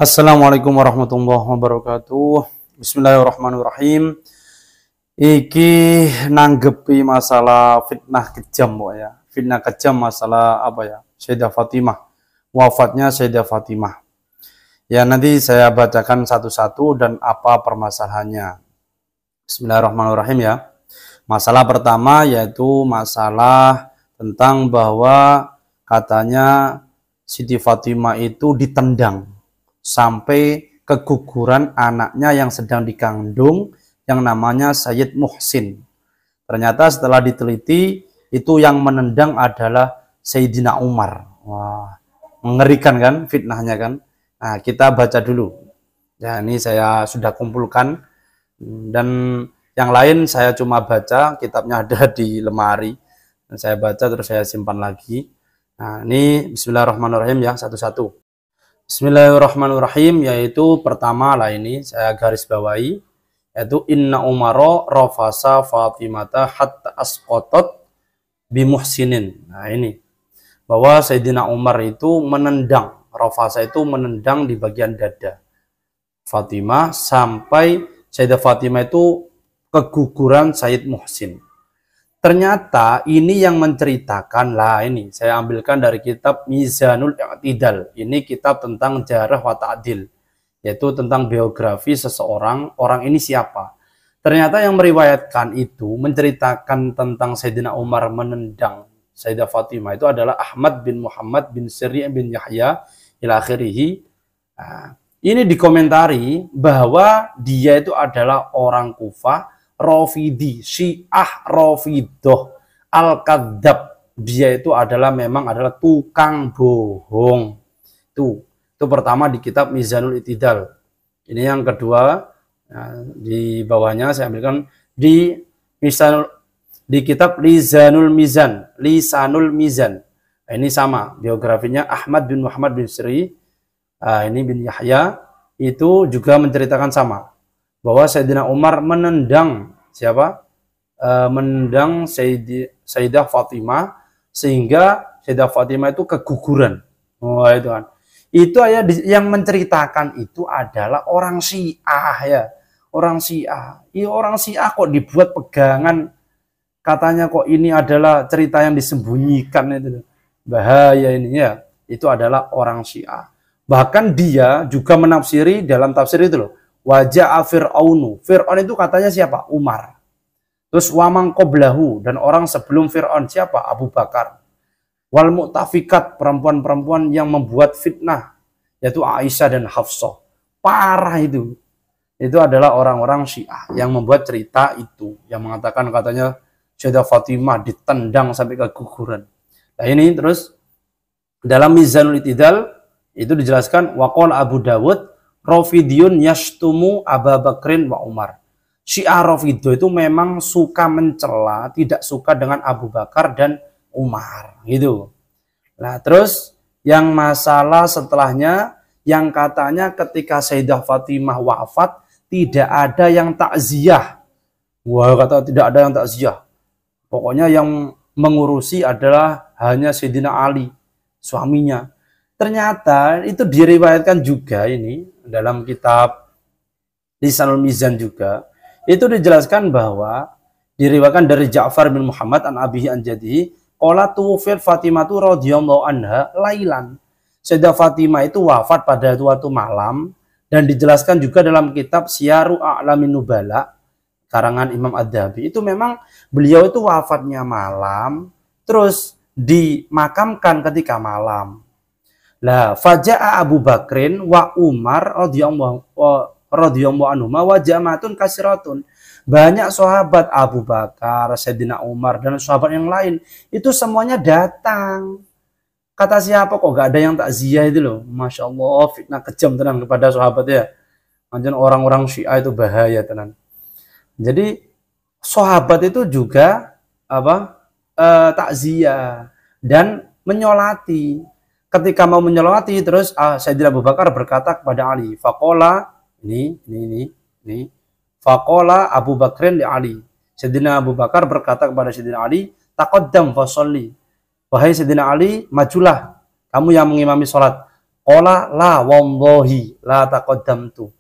Assalamualaikum warahmatullahi wabarakatuh. Bismillahirrahmanirrahim. Iki nanggepi masalah fitnah kejam, ya. Fitnah kejam masalah apa ya? Sayyidah Fatimah. Wafatnya Sayyidah Fatimah. Ya, nanti saya bacakan satu-satu dan apa permasalahannya. Bismillahirrahmanirrahim ya. Masalah pertama yaitu masalah tentang bahwa katanya Siti Fatimah itu ditendang sampai keguguran anaknya yang sedang dikandung yang namanya Sayyid Muhsin. Ternyata setelah diteliti itu yang menendang adalah Sayyidina Umar. Wah, mengerikan kan fitnahnya kan. Nah, kita baca dulu. Ya, ini saya sudah kumpulkan dan yang lain saya cuma baca, kitabnya ada di lemari. Dan saya baca terus saya simpan lagi. Nah, ini bismillahirrahmanirrahim ya, satu-satu. Bismillahirrahmanirrahim, yaitu pertama lah ini saya garis bawahi, yaitu inna umaro rafasa fatimata hatta asqatat bimuhsinin. Nah ini bahwa Sayyidina Umar itu menendang, rafasa itu menendang di bagian dada Fatimah sampai Sayyidah Fatimah itu keguguran Sayyid Muhsin. Ternyata ini yang menceritakan lah, ini saya ambilkan dari kitab Mizanul I'tidal. Ini kitab tentang jarah wa ta'dil, yaitu tentang biografi seseorang, orang ini siapa. Ternyata yang meriwayatkan itu menceritakan tentang Sayyidina Umar menendang Sayyidah Fatimah itu adalah Ahmad bin Muhammad bin Siri bin Yahya ila akhirih. Nah, ini dikomentari bahwa dia itu adalah orang Kufah, Rafidi, Syiah Rafidah, Al-Kadzab. Dia itu memang adalah tukang bohong. Itu pertama di kitab Mizanul I'tidal. Ini yang kedua, nah, di bawahnya saya ambilkan di kitab Lisanul Mizan. Nah, ini sama biografinya Ahmad bin Muhammad bin Siri, ini bin Yahya, itu juga menceritakan sama bahwa Sayyidina Umar menendang siapa? Menendang Sayyidah Fatimah sehingga Sayyidah Fatimah itu keguguran. Oh, itu kan. Itu yang menceritakan itu adalah orang Syiah ya. Orang Syiah. Iya, orang Syiah kok dibuat pegangan katanya kok ini adalah cerita yang disembunyikan itu. Bahaya ini ya. Itu adalah orang Syiah. Bahkan dia juga menafsiri dalam tafsir itu loh. Wajah Fir'aunu. Fir'aun itu katanya siapa? Umar. Terus wamang qoblahu, dan orang sebelum Fir'aun siapa? Abu Bakar. Wal mu'tafikat, perempuan-perempuan yang membuat fitnah, yaitu Aisyah dan Hafsah. Parah itu. Itu adalah orang-orang Syiah yang membuat cerita itu, yang mengatakan katanya Sayyidah Fatimah ditendang sampai keguguran. Nah ini terus dalam Mizanul I'tidal itu dijelaskan waqala Abu Dawud Rafidiyun yashtumu Abu Bakrin wa Umar. Syiah Rafidah itu memang suka mencela, tidak suka dengan Abu Bakar dan Umar, gitu. Nah, terus yang masalah setelahnya yang katanya ketika Sayyidah Fatimah wafat tidak ada yang takziah. Wah, kata tidak ada yang takziah. Pokoknya yang mengurusi adalah hanya Sayyidina Ali, suaminya. Ternyata itu diriwayatkan juga ini dalam kitab Lisanul Mizan juga. Itu dijelaskan bahwa diriwayatkan dari Ja'far bin Muhammad an abihi an jadihi qala tuwfir Fatimatu radhiyallahu anha lailan. Sayyidah Fatimah itu wafat pada suatu malam dan dijelaskan juga dalam kitab Syiaru A'lamin Nubala karangan Imam Ad-Dhahabi. Itu memang beliau itu wafatnya malam terus dimakamkan ketika malam. Lah, faja'a Abu Bakrin wa Umar radhiyallahu anhuma wa jama'atun kasiratun. Banyak sahabat Abu Bakar, Sayyidina Umar dan sahabat yang lain itu semuanya datang. Kata siapa kok gak ada yang takziah itu loh. Masya Allah, fitnah kejam tenan kepada sahabat ya. Anjir orang-orang Syiah itu bahaya tenan. Jadi sahabat itu juga takziah dan menyolati. Ketika mau menyolati terus Sayyidina Abu Bakar berkata kepada Ali, faqala ini faqala Abu Bakrin li Ali. Sayyidina Abu Bakar berkata kepada Sayyidina Ali, taqaddam fa sholli. Wahai Sayyidina Ali, majulah kamu yang mengimami sholat. Qala la wallahi la taqaddamtu.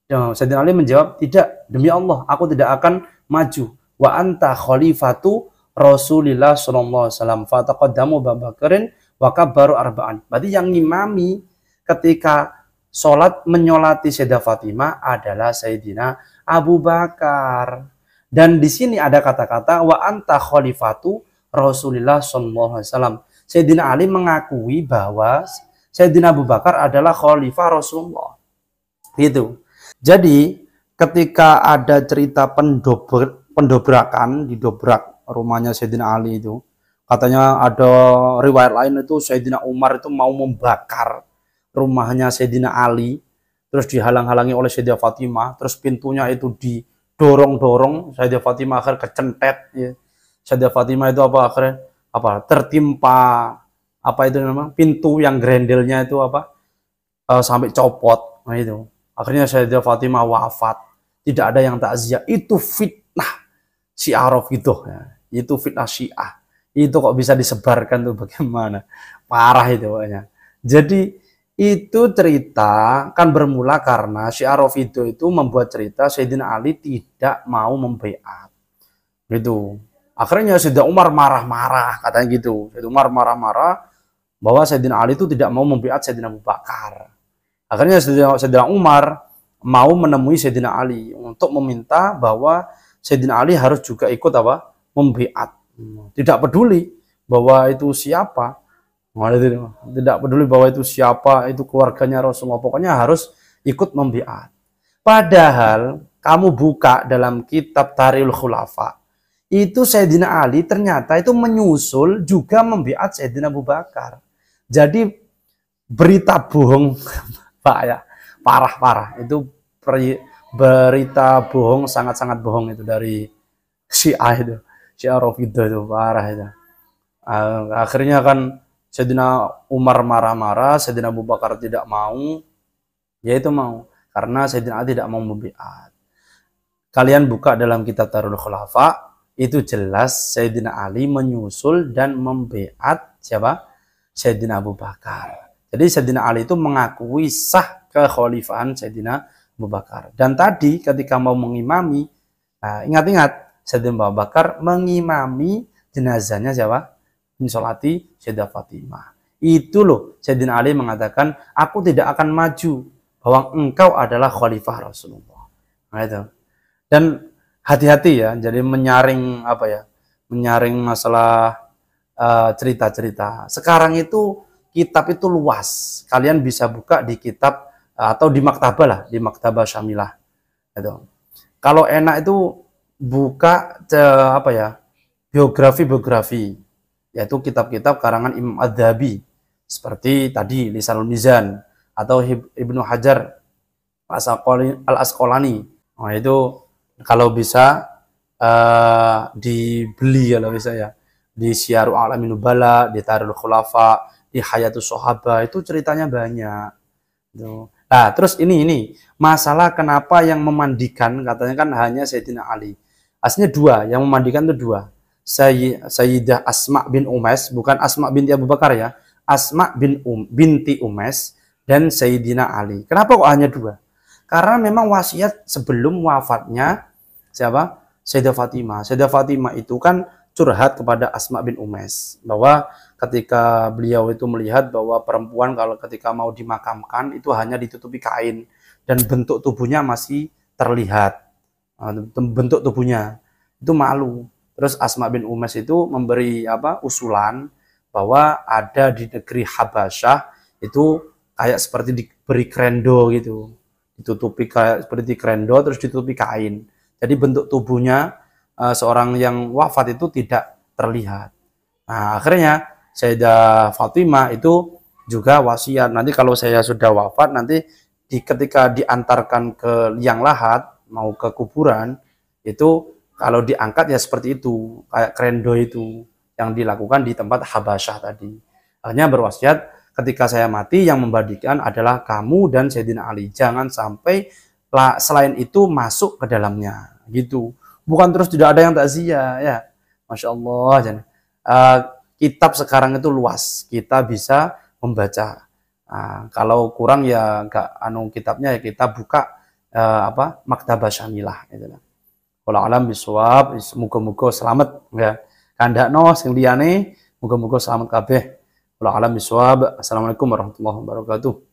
Sayyidina Ali menjawab, tidak, demi Allah aku tidak akan maju. Wa anta khalifatu Rasulillah sallallahu alaihi wasallam fa taqaddamu Abu Bakrin wa kabbaru arba'an. Berarti yang ngimami ketika sholat menyolati Sayyidah Fatimah adalah Sayyidina Abu Bakar. Dan di sini ada kata-kata wa anta khalifatu Rasulillah sallallahu alaihi wasallam. Sayyidina Ali mengakui bahwa Sayyidina Abu Bakar adalah khalifah Rasulullah. Gitu. Jadi ketika ada cerita pendobrakan, didobrak rumahnya Sayyidina Ali itu, katanya ada riwayat lain itu Sayyidina Umar itu mau membakar rumahnya Sayyidina Ali, terus dihalang-halangi oleh Sayyidah Fatimah, terus pintunya itu didorong-dorong, Sayyidah Fatimah akhirnya kecentet, ya. Sayyidah Fatimah itu akhirnya tertimpa itu namanya pintu yang grendelnya itu sampai copot. Nah itu akhirnya Sayyidah Fatimah wafat, tidak ada yang takziah. Itu fitnah Syiah gitu ya. Itu fitnah Syiah, itu kok bisa disebarkan tuh, bagaimana parah itu pokoknya. Jadi itu cerita kan bermula karena Syiah itu membuat cerita Sayyidina Ali tidak mau membaiat gitu. Akhirnya Sayyidina Umar marah-marah, katanya gitu. Sayyidina Umar marah-marah bahwa Sayyidina Ali itu tidak mau membaiat Sayyidina Abu Bakar. Akhirnya Sayyidina Umar mau menemui Sayyidina Ali untuk meminta bahwa Sayyidina Ali harus juga ikut membaiat. Tidak peduli bahwa itu siapa. Tidak peduli bahwa itu siapa, itu keluarganya Rasulullah. Pokoknya harus ikut membaiat. Padahal kamu buka dalam kitab Tarikhul Khulafa, itu Sayyidina Ali ternyata itu menyusul juga membaiat Sayyidina Abu Bakar. Jadi berita bohong, Pak ya, parah-parah. Itu berita bohong, sangat-sangat bohong itu dari Syiah itu. Syiah Rafidhah itu parah itu. Akhirnya kan Sayyidina Umar marah-marah, Sayyidina Abu Bakar tidak mau, yaitu mau karena Sayyidina Ali tidak mau membaiat. Kalian buka dalam kitab Tarikhul Khulafa, itu jelas Sayyidina Ali menyusul dan membaiat siapa? Sayyidina Abu Bakar. Jadi Sayyidina Ali itu mengakui sah kekhalifahan Sayyidina Abu Bakar. Dan tadi ketika mau mengimami, ingat-ingat Sayyidina Abu Bakar mengimami jenazahnya siapa? Mensolati Sayyidah Fatimah. Itu loh Sayyidina Ali mengatakan, aku tidak akan maju bahwa engkau adalah khalifah Rasulullah. Nah itu. Dan hati-hati ya, jadi menyaring menyaring masalah cerita-cerita. Sekarang itu kitab itu luas. Kalian bisa buka di kitab atau di maktabah lah, di maktabah Syamilah. Itu. Kalau enak itu buka biografi-biografi, yaitu kitab-kitab karangan Imam Adz-Dzahabi seperti tadi Lisanul Mizan atau Ibnu Hajar Al-Asqalani. Nah, itu kalau bisa dibeli kalau bisa ya, di Syiarul A'lamin Nubala, di Tarikhul Khulafa, di Hayatus Sahabah, itu ceritanya banyak. Nah, terus ini masalah kenapa yang memandikan katanya kan hanya Sayyidina Ali. Aslinya dua, yang memandikan itu dua. Sayyidah Asma bin Umais, bukan Asma binti Abu Bakar ya. Asma binti Umais dan Sayyidina Ali. Kenapa kok hanya dua? Karena memang wasiat sebelum wafatnya siapa? Sayyidah Fatimah. Sayyidah Fatimah itu kan curhat kepada Asma bin Umais bahwa ketika beliau itu melihat bahwa perempuan kalau ketika mau dimakamkan itu hanya ditutupi kain dan bentuk tubuhnya masih terlihat. Bentuk tubuhnya itu malu. Terus Asma bin Umais itu memberi usulan bahwa ada di negeri Habasyah itu kayak seperti diberi krendo gitu. Ditutupi kayak seperti krendo terus ditutupi kain. Jadi bentuk tubuhnya seorang yang wafat itu tidak terlihat. Nah, akhirnya Sayyidah Fatimah itu juga wasiat. Nanti kalau saya sudah wafat, nanti ketika diantarkan ke liang lahat, mau ke kuburan, itu kalau diangkat ya seperti itu, kayak krendo itu yang dilakukan di tempat Habasyah tadi. Akhirnya berwasiat, ketika saya mati yang membagikan adalah kamu dan Sayyidina Ali. Jangan sampai selain itu masuk ke dalamnya, gitu. Bukan terus tidak ada yang takziah ya. Masya Allah. Kitab sekarang itu luas, kita bisa membaca. Nah, kalau kurang ya nggak anu kitabnya ya kita buka Maktabah Syamilah gitu. Kalau alam bisawab, muga-muga selamat ya. Kandakno sing liyane muga-muga selamat kabeh. Kalau alam bisawab. Assalamualaikum warahmatullahi wabarakatuh.